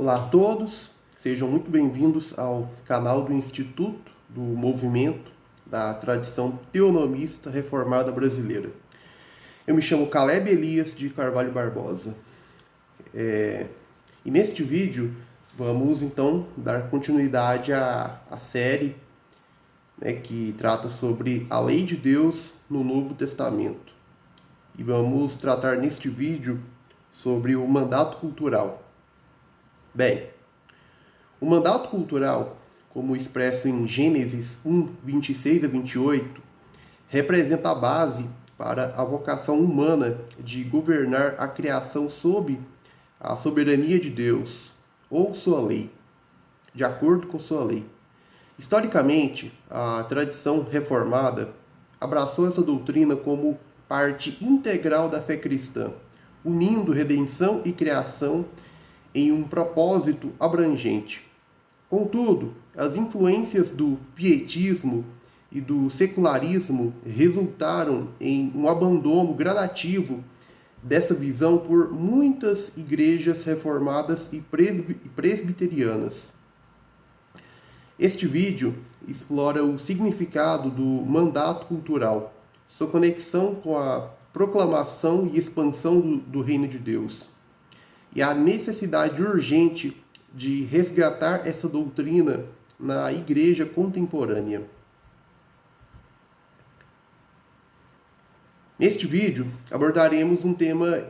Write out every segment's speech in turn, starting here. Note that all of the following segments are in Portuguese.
Olá a todos, sejam muito bem-vindos ao canal do Instituto do Movimento da Tradição Teonomista Reformada Brasileira. Eu me chamo Caleb Elias de Carvalho Barbosa. E neste vídeo vamos então dar continuidade à série que trata sobre a lei de Deus no Novo Testamento. E vamos tratar neste vídeo sobre o mandato cultural. Bem, o mandato cultural, como expresso em Gênesis 1, 26 a 28, representa a base para a vocação humana de governar a criação sob a soberania de Deus, ou sua lei, de acordo com sua lei. Historicamente, a tradição reformada abraçou essa doutrina como parte integral da fé cristã, unindo redenção e criação em um propósito abrangente. Contudo, as influências do pietismo e do secularismo resultaram em um abandono gradativo dessa visão por muitas igrejas reformadas e presbiterianas. Este vídeo explora o significado do mandato cultural, sua conexão com a proclamação e expansão do reino de Deus, e a necessidade urgente de resgatar essa doutrina na igreja contemporânea. Neste vídeo, abordaremos um tema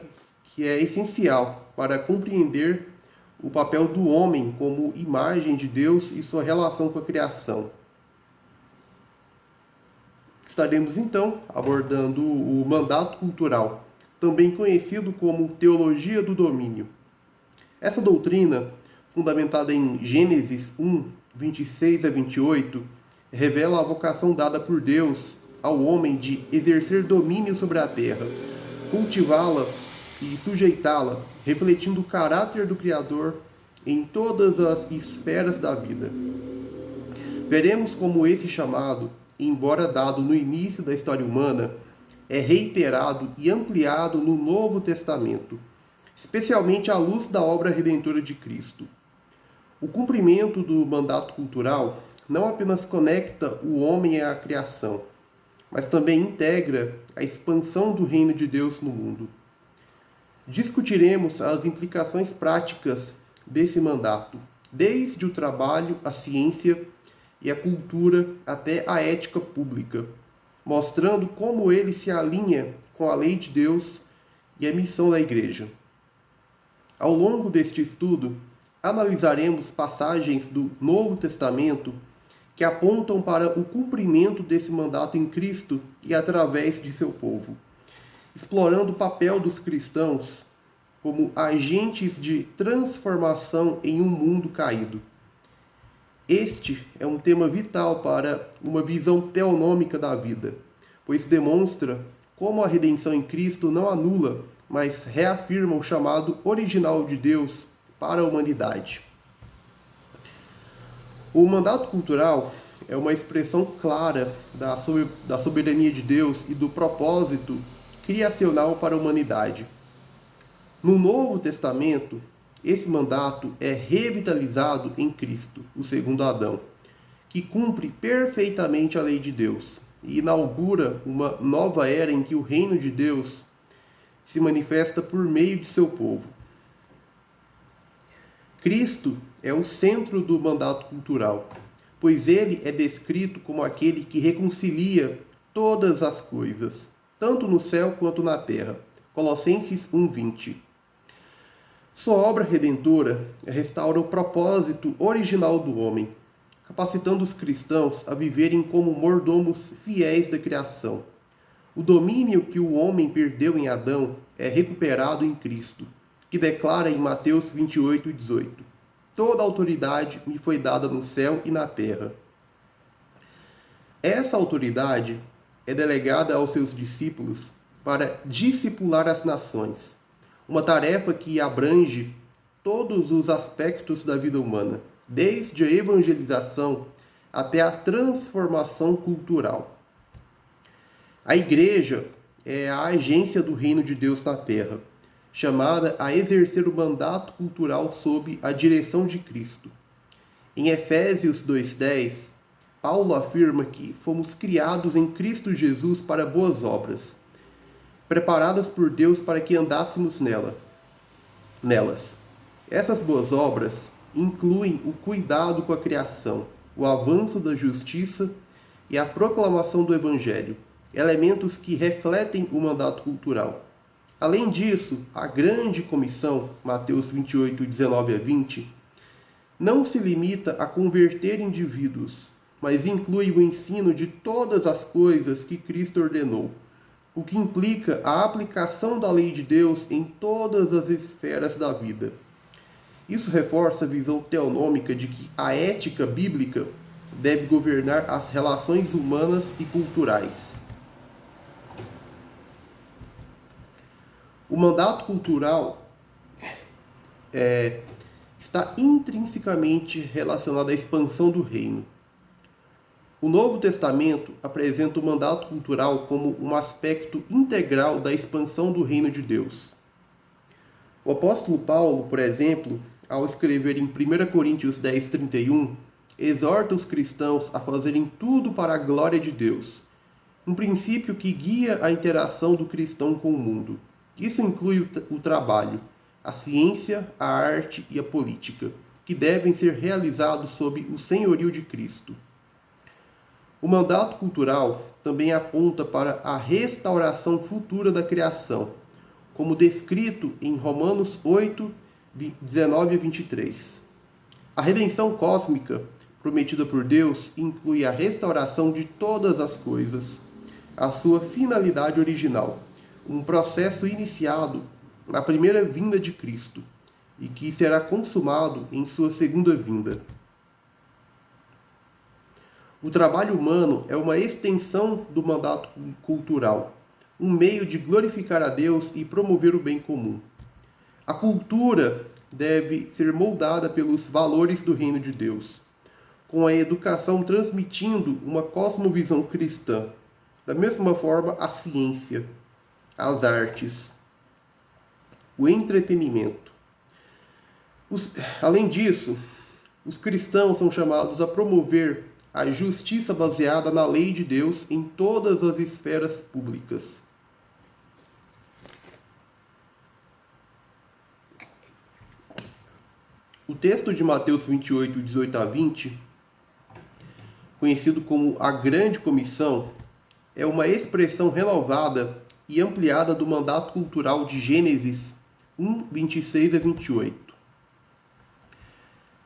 que é essencial para compreender o papel do homem como imagem de Deus e sua relação com a criação. Estaremos então abordando o mandato cultural, também conhecido como teologia do domínio. Essa doutrina, fundamentada em Gênesis 1, 26 a 28, revela a vocação dada por Deus ao homem de exercer domínio sobre a terra, cultivá-la e sujeitá-la, refletindo o caráter do Criador em todas as esferas da vida. Veremos como esse chamado, embora dado no início da história humana, é reiterado e ampliado no Novo Testamento, especialmente à luz da obra redentora de Cristo. O cumprimento do mandato cultural não apenas conecta o homem à criação, mas também integra a expansão do reino de Deus no mundo. Discutiremos as implicações práticas desse mandato, desde o trabalho, a ciência e a cultura até a ética pública, mostrando como ele se alinha com a lei de Deus e a missão da Igreja. Ao longo deste estudo, analisaremos passagens do Novo Testamento que apontam para o cumprimento desse mandato em Cristo e através de seu povo, explorando o papel dos cristãos como agentes de transformação em um mundo caído. Este é um tema vital para uma visão teonômica da vida, pois demonstra como a redenção em Cristo não anula, mas reafirma o chamado original de Deus para a humanidade. O mandato cultural é uma expressão clara da soberania de Deus e do propósito criacional para a humanidade. No Novo Testamento, esse mandato é revitalizado em Cristo, o segundo Adão, que cumpre perfeitamente a lei de Deus e inaugura uma nova era em que o reino de Deus se manifesta por meio de seu povo. Cristo é o centro do mandato cultural, pois ele é descrito como aquele que reconcilia todas as coisas, tanto no céu quanto na terra. Colossenses 1:20. Sua obra redentora restaura o propósito original do homem, capacitando os cristãos a viverem como mordomos fiéis da criação. O domínio que o homem perdeu em Adão é recuperado em Cristo, que declara em Mateus 28:18: toda autoridade me foi dada no céu e na terra. Essa autoridade é delegada aos seus discípulos para discipular as nações, uma tarefa que abrange todos os aspectos da vida humana, desde a evangelização até a transformação cultural. A Igreja é a agência do reino de Deus na terra, chamada a exercer o mandato cultural sob a direção de Cristo. Em Efésios 2:10, Paulo afirma que fomos criados em Cristo Jesus para boas obras, preparadas por Deus para que andássemos nelas. Essas boas obras incluem o cuidado com a criação, o avanço da justiça e a proclamação do Evangelho, elementos que refletem o mandato cultural. Além disso, a grande comissão, Mateus 28, 19 a 20, não se limita a converter indivíduos, mas inclui o ensino de todas as coisas que Cristo ordenou, o que implica a aplicação da lei de Deus em todas as esferas da vida. Isso reforça a visão teonômica de que a ética bíblica deve governar as relações humanas e culturais. O mandato cultural está intrinsecamente relacionado à expansão do reino. O Novo Testamento apresenta o mandato cultural como um aspecto integral da expansão do reino de Deus. O apóstolo Paulo, por exemplo, ao escrever em 1 Coríntios 10:31, exorta os cristãos a fazerem tudo para a glória de Deus, um princípio que guia a interação do cristão com o mundo. Isso inclui o trabalho, a ciência, a arte e a política, que devem ser realizados sob o senhorio de Cristo. O mandato cultural também aponta para a restauração futura da criação, como descrito em Romanos 8, 19 a 23. A redenção cósmica prometida por Deus inclui a restauração de todas as coisas, a sua finalidade original, um processo iniciado na primeira vinda de Cristo e que será consumado em sua segunda vinda. O trabalho humano é uma extensão do mandato cultural, um meio de glorificar a Deus e promover o bem comum. A cultura deve ser moldada pelos valores do reino de Deus, com a educação transmitindo uma cosmovisão cristã. Da mesma forma, a ciência, as artes, o entretenimento. Além disso, os cristãos são chamados a promover a justiça baseada na lei de Deus em todas as esferas públicas. O texto de Mateus 28, 18 a 20, conhecido como a Grande Comissão, é uma expressão renovada e ampliada do mandato cultural de Gênesis 1, 26 a 28.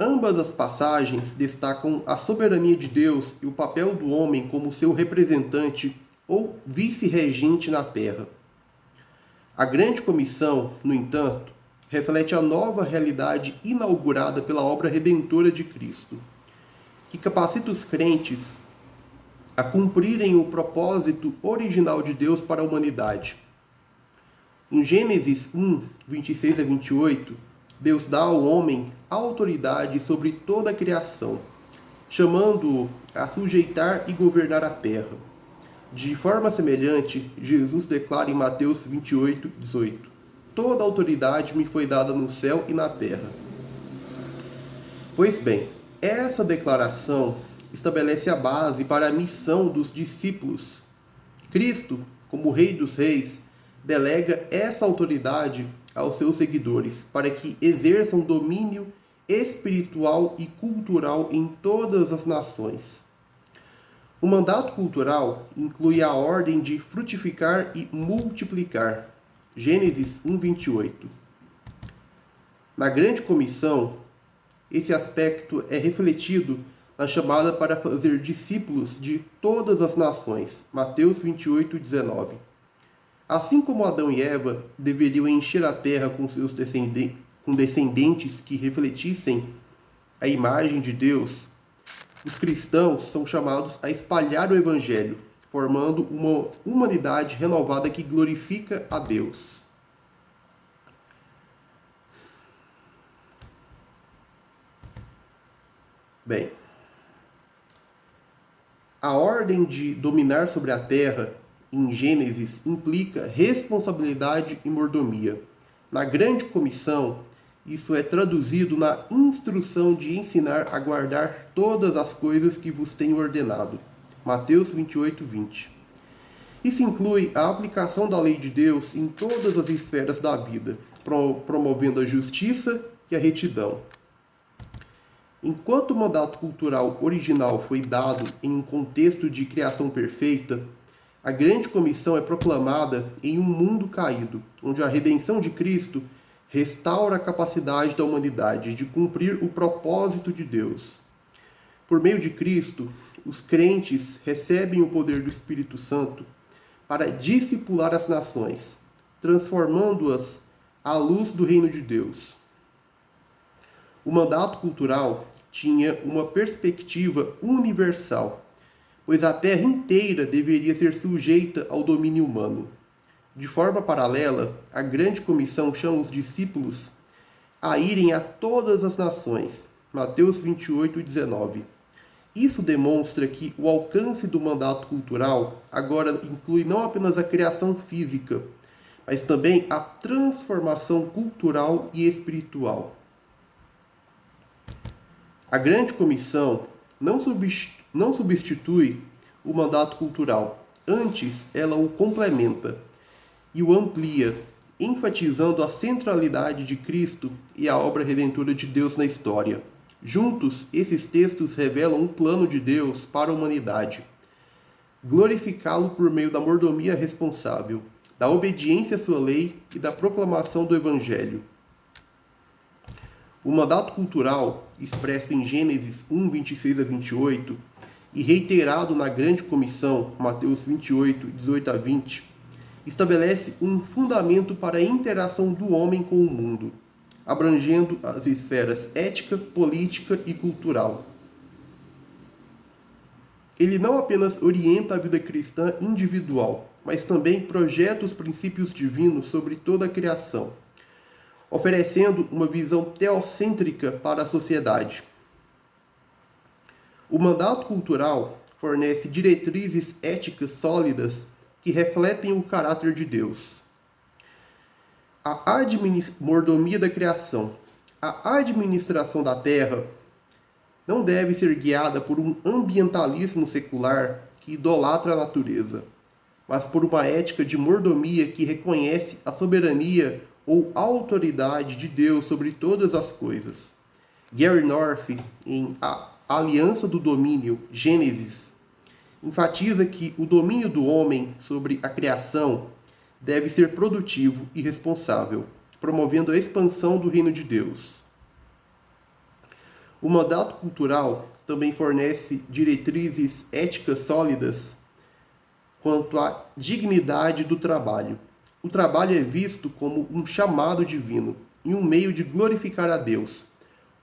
Ambas as passagens destacam a soberania de Deus e o papel do homem como seu representante ou vice-regente na terra. A Grande Comissão, no entanto, reflete a nova realidade inaugurada pela obra redentora de Cristo, que capacita os crentes a cumprirem o propósito original de Deus para a humanidade. Em Gênesis 1, 26 a 28, Deus dá ao homem autoridade sobre toda a criação, chamando-o a sujeitar e governar a terra. De forma semelhante, Jesus declara em Mateus 28, 18: toda autoridade me foi dada no céu e na terra. Pois bem, essa declaração estabelece a base para a missão dos discípulos. Cristo, como Rei dos Reis, delega essa autoridade aos seus seguidores para que exerçam domínio espiritual e cultural em todas as nações. O mandato cultural inclui a ordem de frutificar e multiplicar. Gênesis 1:28. Na Grande Comissão, esse aspecto é refletido na chamada para fazer discípulos de todas as nações. Mateus 28:19. Assim como Adão e Eva deveriam encher a terra com seus descendentes que refletissem a imagem de Deus, os cristãos são chamados a espalhar o Evangelho, formando uma humanidade renovada que glorifica a Deus. Bem, a ordem de dominar sobre a terra em Gênesis implica responsabilidade e mordomia. Na grande comissão, isso é traduzido na instrução de ensinar a guardar todas as coisas que vos tenho ordenado. Mateus 28, 20. Isso inclui a aplicação da lei de Deus em todas as esferas da vida, promovendo a justiça e a retidão. Enquanto o mandato cultural original foi dado em um contexto de criação perfeita, a grande comissão é proclamada em um mundo caído, onde a redenção de Cristo restaura a capacidade da humanidade de cumprir o propósito de Deus. Por meio de Cristo, os crentes recebem o poder do Espírito Santo para discipular as nações, transformando-as à luz do reino de Deus. O mandato cultural tinha uma perspectiva universal, pois a terra inteira deveria ser sujeita ao domínio humano. De forma paralela, a grande comissão chama os discípulos a irem a todas as nações. Mateus 28, 19. Isso demonstra que o alcance do mandato cultural agora inclui não apenas a criação física, mas também a transformação cultural e espiritual. A grande comissão não substitui o mandato cultural, antes ela o complementa e o amplia, enfatizando a centralidade de Cristo e a obra redentora de Deus na história. Juntos, esses textos revelam um plano de Deus para a humanidade. Glorificá-lo por meio da mordomia responsável, da obediência à sua lei e da proclamação do Evangelho. O mandato cultural, expresso em Gênesis 1, 26 a 28, e reiterado na Grande Comissão, Mateus 28, 18 a 20, estabelece um fundamento para a interação do homem com o mundo, abrangendo as esferas ética, política e cultural. Ele não apenas orienta a vida cristã individual, mas também projeta os princípios divinos sobre toda a criação, oferecendo uma visão teocêntrica para a sociedade. O mandato cultural fornece diretrizes éticas sólidas que refletem o caráter de Deus. A mordomia da criação. A administração da terra não deve ser guiada por um ambientalismo secular que idolatra a natureza, mas por uma ética de mordomia que reconhece a soberania ou autoridade de Deus sobre todas as coisas. Gary North, em A Aliança do Domínio, Gênesis, enfatiza que o domínio do homem sobre a criação deve ser produtivo e responsável, promovendo a expansão do reino de Deus. O mandato cultural também fornece diretrizes éticas sólidas quanto à dignidade do trabalho. O trabalho é visto como um chamado divino e um meio de glorificar a Deus,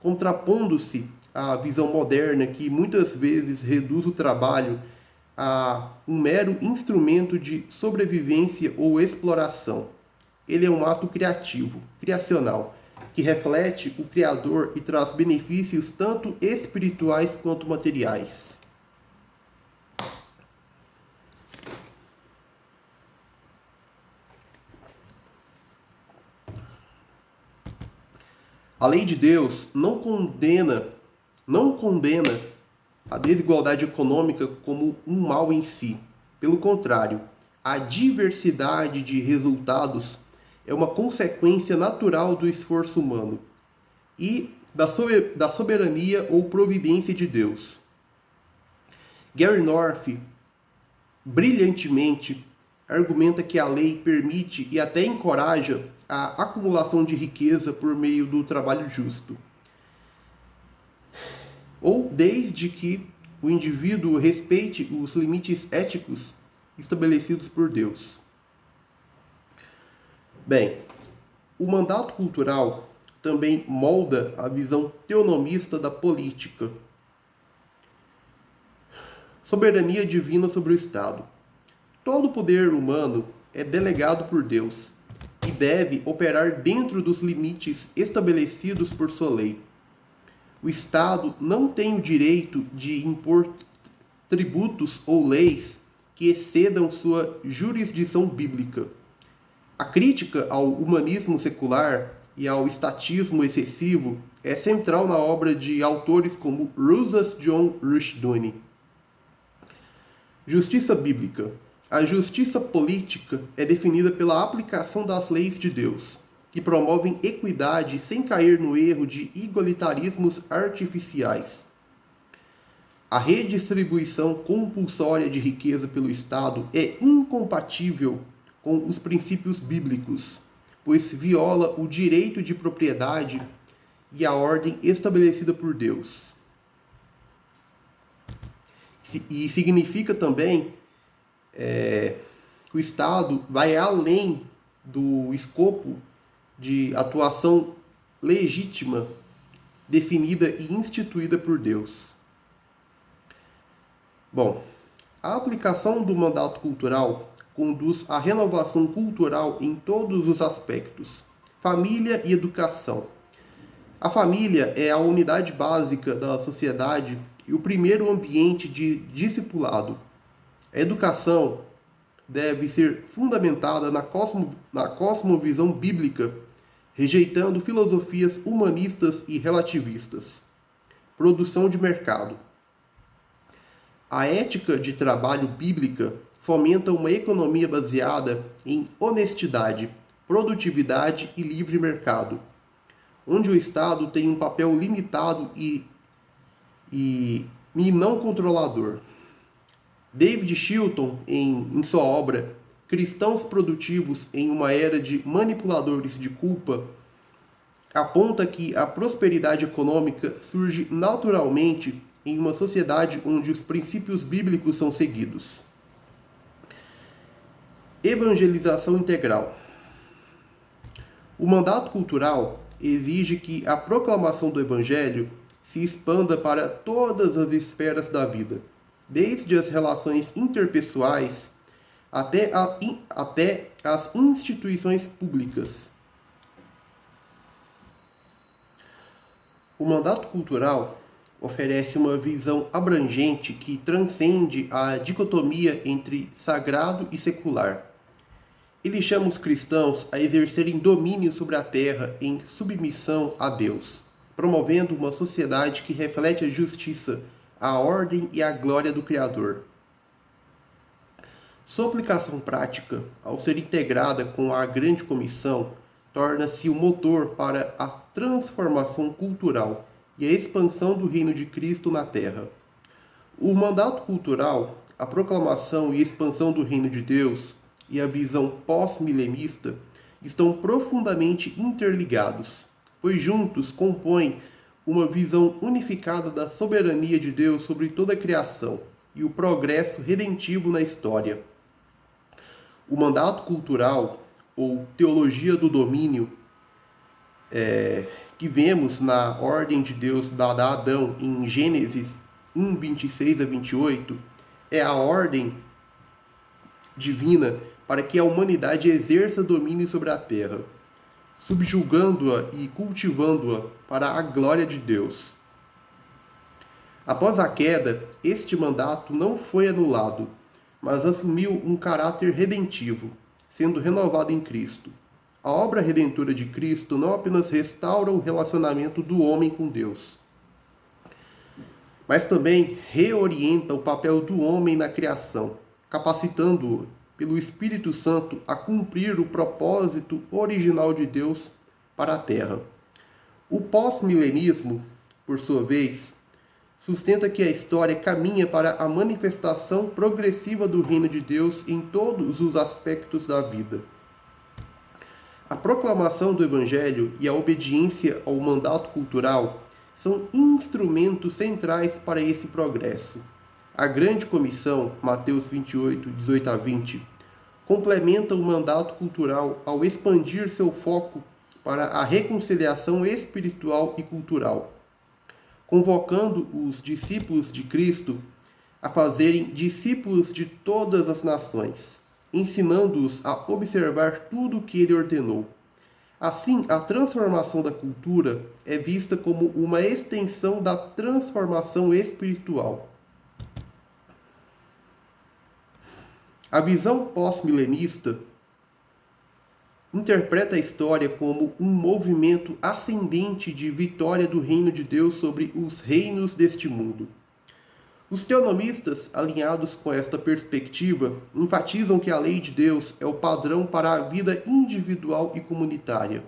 contrapondo-se à visão moderna que muitas vezes reduz o trabalho a um mero instrumento de sobrevivência ou exploração. Ele é um ato criativo, criacional, que reflete o Criador e traz benefícios tanto espirituais quanto materiais. A lei de Deus não condena a desigualdade econômica como um mal em si. Pelo contrário, a diversidade de resultados é uma consequência natural do esforço humano e da soberania ou providência de Deus. Gary North brilhantemente argumenta que a lei permite e até encoraja a acumulação de riqueza por meio do trabalho justo, ou desde que o indivíduo respeite os limites éticos estabelecidos por Deus. Bem, o mandato cultural também molda a visão teonomista da política. Soberania divina sobre o Estado. Todo o poder humano é delegado por Deus e deve operar dentro dos limites estabelecidos por sua lei. O Estado não tem o direito de impor tributos ou leis que excedam sua jurisdição bíblica. A crítica ao humanismo secular e ao estatismo excessivo é central na obra de autores como Rousas John Rushdoony. Justiça bíblica. A justiça política é definida pela aplicação das leis de Deus, que promovem equidade sem cair no erro de igualitarismos artificiais. A redistribuição compulsória de riqueza pelo Estado é incompatível com os princípios bíblicos, pois viola o direito de propriedade e a ordem estabelecida por Deus. E significa também que o Estado vai além do escopo de atuação legítima definida e instituída por Deus. Bom, a aplicação do mandato cultural conduz à renovação cultural em todos os aspectos, família e educação. A família é a unidade básica da sociedade e o primeiro ambiente de discipulado. A educação deve ser fundamentada na cosmovisão bíblica, rejeitando filosofias humanistas e relativistas. Produção de mercado. A ética de trabalho bíblica fomenta uma economia baseada em honestidade, produtividade e livre mercado, onde o Estado tem um papel limitado e não controlador. David Chilton, em sua obra Cristãos Produtivos em uma Era de Manipuladores de Culpa, aponta que a prosperidade econômica surge naturalmente em uma sociedade onde os princípios bíblicos são seguidos. Evangelização integral. O mandato cultural exige que a proclamação do Evangelho se expanda para todas as esferas da vida, desde as relações interpessoais até as instituições públicas. O mandato cultural oferece uma visão abrangente que transcende a dicotomia entre sagrado e secular. Ele chama os cristãos a exercerem domínio sobre a terra em submissão a Deus, promovendo uma sociedade que reflete a justiça, a ordem e a glória do Criador. Sua aplicação prática, ao ser integrada com a Grande Comissão, torna-se o motor para a transformação cultural e a expansão do reino de Cristo na Terra. O mandato cultural, a proclamação e expansão do reino de Deus e a visão pós-milenista estão profundamente interligados, pois juntos compõem uma visão unificada da soberania de Deus sobre toda a criação e o progresso redentivo na história. O mandato cultural, ou teologia do domínio, que vemos na ordem de Deus dada a Adão em Gênesis 1, 26 a 28, é a ordem divina para que a humanidade exerça domínio sobre a terra, subjugando-a e cultivando-a para a glória de Deus. Após a queda, este mandato não foi anulado, mas assumiu um caráter redentivo, sendo renovado em Cristo. A obra redentora de Cristo não apenas restaura o relacionamento do homem com Deus, mas também reorienta o papel do homem na criação, capacitando-o pelo Espírito Santo a cumprir o propósito original de Deus para a Terra. O pós-milenismo, por sua vez, sustenta que a história caminha para a manifestação progressiva do reino de Deus em todos os aspectos da vida. A proclamação do Evangelho e a obediência ao mandato cultural são instrumentos centrais para esse progresso. A Grande Comissão, Mateus 28, 18 a 20, complementa o mandato cultural ao expandir seu foco para a reconciliação espiritual e cultural, convocando os discípulos de Cristo a fazerem discípulos de todas as nações, ensinando-os a observar tudo o que ele ordenou. Assim, a transformação da cultura é vista como uma extensão da transformação espiritual. A visão pós-milenista interpreta a história como um movimento ascendente de vitória do reino de Deus sobre os reinos deste mundo. Os teonomistas, alinhados com esta perspectiva, enfatizam que a lei de Deus é o padrão para a vida individual e comunitária.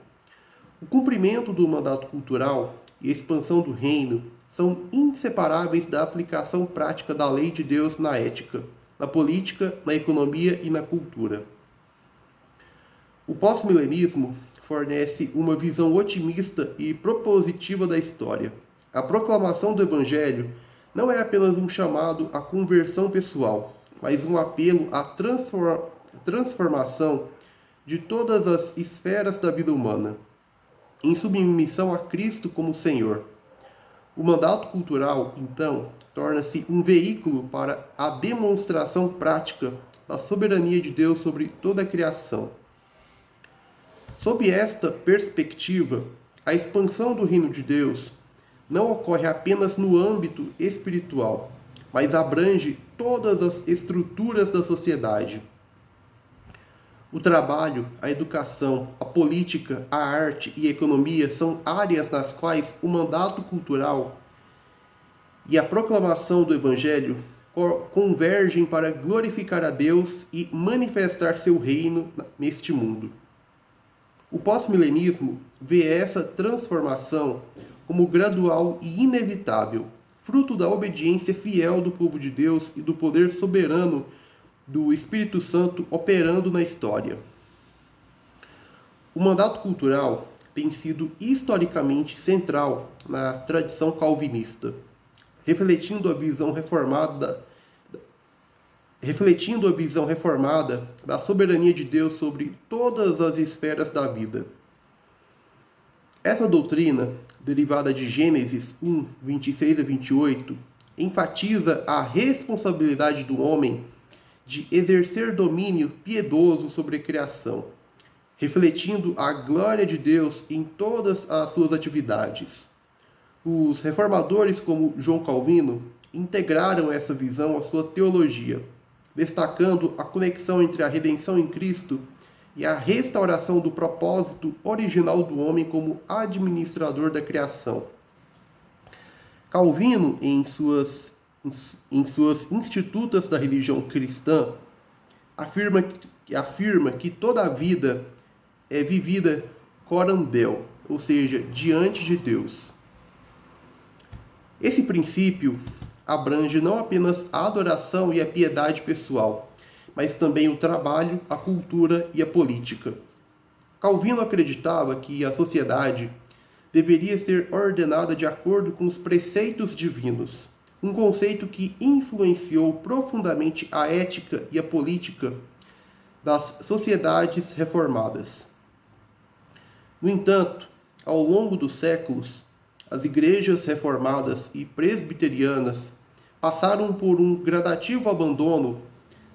O cumprimento do mandato cultural e a expansão do reino são inseparáveis da aplicação prática da lei de Deus na ética, na política, na economia e na cultura. O pós-milenismo fornece uma visão otimista e propositiva da história. A proclamação do Evangelho não é apenas um chamado à conversão pessoal, mas um apelo à transformação de todas as esferas da vida humana, em submissão a Cristo como Senhor. O mandato cultural, então, torna-se um veículo para a demonstração prática da soberania de Deus sobre toda a criação. Sob esta perspectiva, a expansão do reino de Deus não ocorre apenas no âmbito espiritual, mas abrange todas as estruturas da sociedade. O trabalho, a educação, a política, a arte e a economia são áreas nas quais o mandato cultural e a proclamação do Evangelho convergem para glorificar a Deus e manifestar seu reino neste mundo. O pós-milenismo vê essa transformação como gradual e inevitável, fruto da obediência fiel do povo de Deus e do poder soberano do Espírito Santo operando na história. O mandato cultural tem sido historicamente central na tradição calvinista, refletindo a visão reformada da soberania de Deus sobre todas as esferas da vida. Essa doutrina, derivada de Gênesis 1, 26 a 28, enfatiza a responsabilidade do homem de exercer domínio piedoso sobre a criação, refletindo a glória de Deus em todas as suas atividades. Os reformadores, como João Calvino, integraram essa visão à sua teologia, destacando a conexão entre a redenção em Cristo e a restauração do propósito original do homem como administrador da criação. Calvino, em suas Institutas da Religião Cristã, afirma que toda a vida é vivida coram Deo, ou seja, diante de Deus. Esse princípio abrange não apenas a adoração e a piedade pessoal, mas também o trabalho, a cultura e a política. Calvino acreditava que a sociedade deveria ser ordenada de acordo com os preceitos divinos, um conceito que influenciou profundamente a ética e a política das sociedades reformadas. No entanto, ao longo dos séculos, as igrejas reformadas e presbiterianas passaram por um gradativo abandono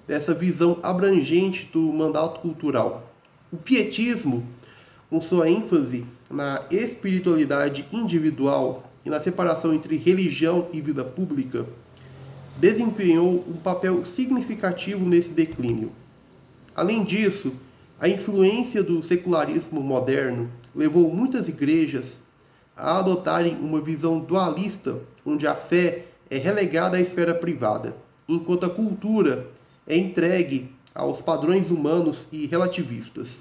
dessa visão abrangente do mandato cultural. O pietismo, com sua ênfase na espiritualidade individual e na separação entre religião e vida pública, desempenhou um papel significativo nesse declínio. Além disso, a influência do secularismo moderno levou muitas igrejas a adotarem uma visão dualista, onde a fé é relegada à esfera privada, enquanto a cultura é entregue aos padrões humanos e relativistas.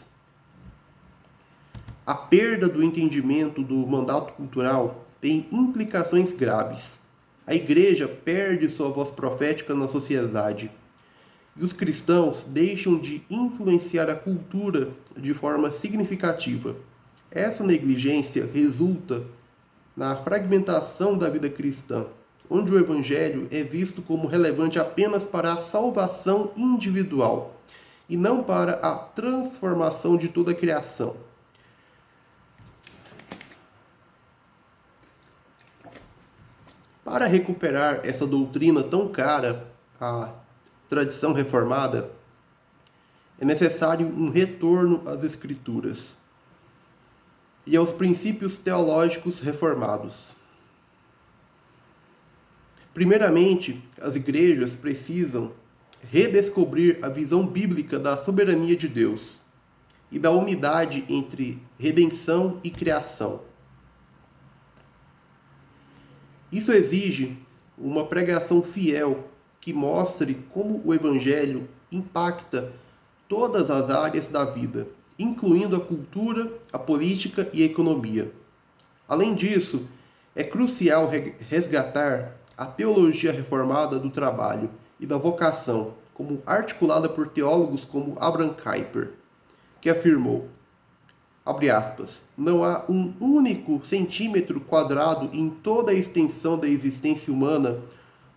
A perda do entendimento do mandato cultural tem implicações graves. A igreja perde sua voz profética na sociedade, e os cristãos deixam de influenciar a cultura de forma significativa. Essa negligência resulta na fragmentação da vida cristã, onde o Evangelho é visto como relevante apenas para a salvação individual e não para a transformação de toda a criação. Para recuperar essa doutrina tão cara à tradição reformada, é necessário um retorno às Escrituras e aos princípios teológicos reformados. Primeiramente, as igrejas precisam redescobrir a visão bíblica da soberania de Deus. e da unidade entre redenção e criação. Isso exige uma pregação fiel que mostre como o Evangelho impacta todas as áreas da vida, incluindo a cultura, a política e a economia. Além disso, é crucial resgatar a teologia reformada do trabalho e da vocação, como articulada por teólogos como Abraham Kuyper, que afirmou, abre aspas, não há um único centímetro quadrado em toda a extensão da existência humana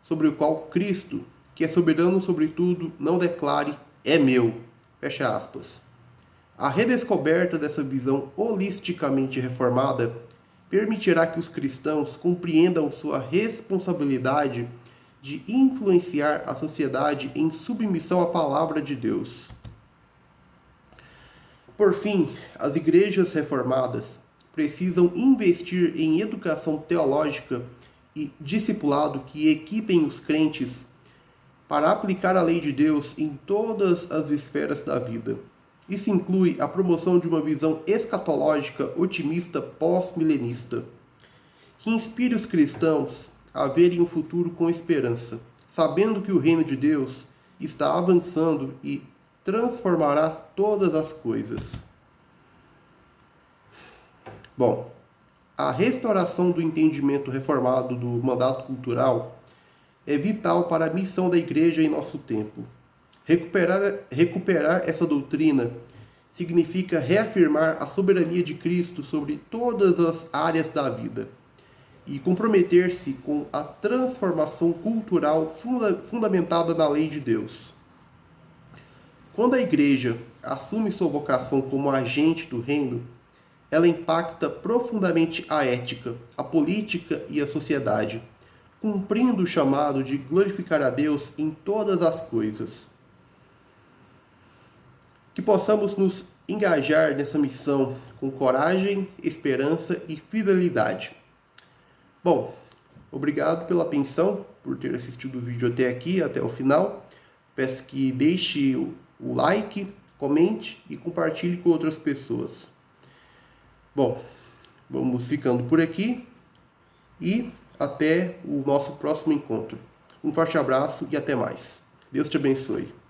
sobre o qual Cristo, que é soberano sobre tudo, não declare, é meu, fecha aspas. A redescoberta dessa visão holisticamente reformada permitirá que os cristãos compreendam sua responsabilidade de influenciar a sociedade em submissão à palavra de Deus. Por fim, as igrejas reformadas precisam investir em educação teológica e discipulado que equipem os crentes para aplicar a lei de Deus em todas as esferas da vida. Isso inclui a promoção de uma visão escatológica otimista pós-milenista, que inspire os cristãos a verem um futuro com esperança, sabendo que o reino de Deus está avançando e transformará todas as coisas. Bom, a restauração do entendimento reformado do mandato cultural é vital para a missão da igreja em nosso tempo. Recuperar essa doutrina significa reafirmar a soberania de Cristo sobre todas as áreas da vida e comprometer-se com a transformação cultural fundamentada na lei de Deus. Quando a igreja assume sua vocação como agente do reino, ela impacta profundamente a ética, a política e a sociedade, cumprindo o chamado de glorificar a Deus em todas as coisas. Que possamos nos engajar nessa missão com coragem, esperança e fidelidade. Bom, obrigado pela atenção, por ter assistido o vídeo até aqui, até o final. Peço que deixe o like, comente e compartilhe com outras pessoas. Bom, vamos ficando por aqui e até o nosso próximo encontro. Um forte abraço e até mais. Deus te abençoe.